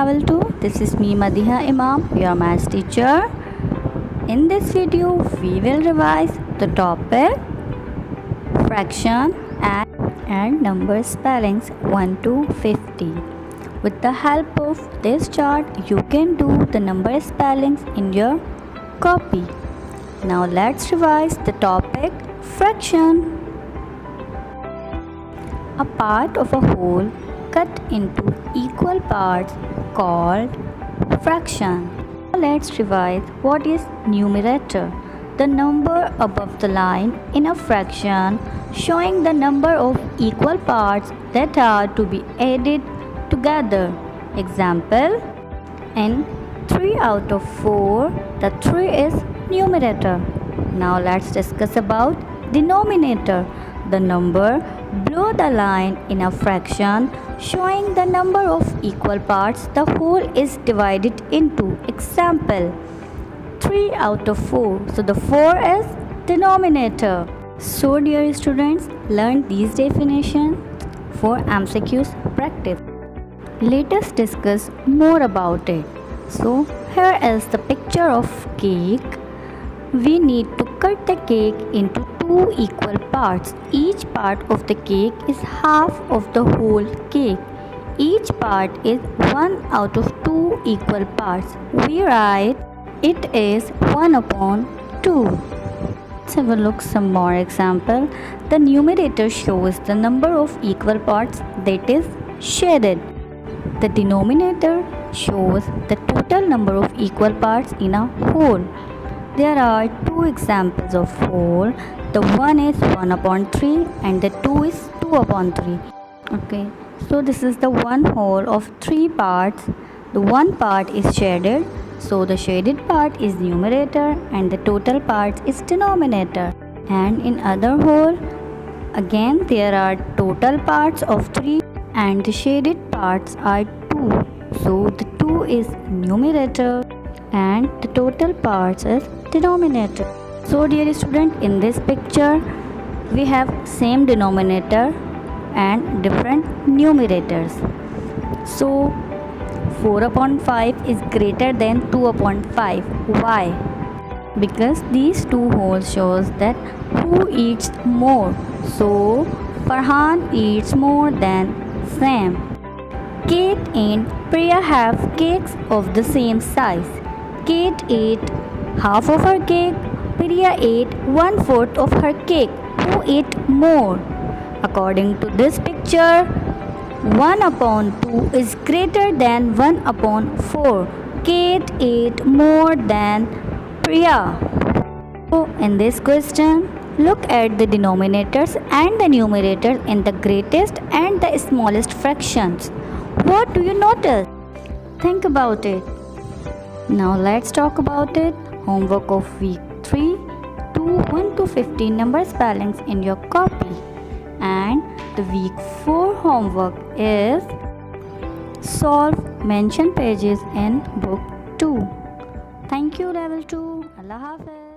level 2. This is me Madiha Imam, your maths teacher. In this video we will revise the topic fraction and number spellings 1 to 50. With the help of this chart you can do the number spellings in your copy. Now let's revise the topic fraction. A part of a whole cut into equal parts called fraction. Now let's revise what is numerator. The number above the line in a fraction showing the number of equal parts that are to be added together. Example, in 3 out of 4, the 3 is numerator. Now let's discuss about denominator. The number below the line in a fraction showing the number of equal parts the whole is divided into. Example, 3 out of 4. So the 4 is denominator. So dear students, learn these definitions for MCQs practice. Let us discuss more about it. So here is the picture of cake. We need to cut the cake into 2 equal parts. Each part of the cake is half of the whole cake. Each part is 1 out of 2 equal parts. We write it is 1 upon 2. Let's have a look some more example. The numerator shows the number of equal parts that is shaded. The denominator shows the total number of equal parts in a whole. There are 2 examples of whole. The one is 1 upon 3 and the 2 is 2 upon 3. Okay, so this is the one whole of 3 parts. The one part is shaded, so the shaded part is numerator and the total part is denominator. And in other whole, again there are total parts of 3 and the shaded parts are 2. So the 2 is numerator and the total parts is denominator. So dear student, in this picture we have same denominator and different numerators. So 4 upon 5 is greater than 2 upon 5. Why? Because these 2 wholes shows that who eats more. So Farhan eats more than Sam. Kate and Priya have cakes of the same size. Kate ate half of her cake. Priya ate 1/4 of her cake. Who ate more? According to this picture, 1 upon 2 is greater than 1 upon 4. Kate ate more than Priya. So in this question, look at the denominators and the numerators in the greatest and the smallest fractions. What do you notice? Think about it. Now let's talk about it. Homework of week 3 to 1 to 15 number spellings in your copy. And the week 4 homework is solve mentioned pages in book 2. Thank you level 2. Allah Hafiz.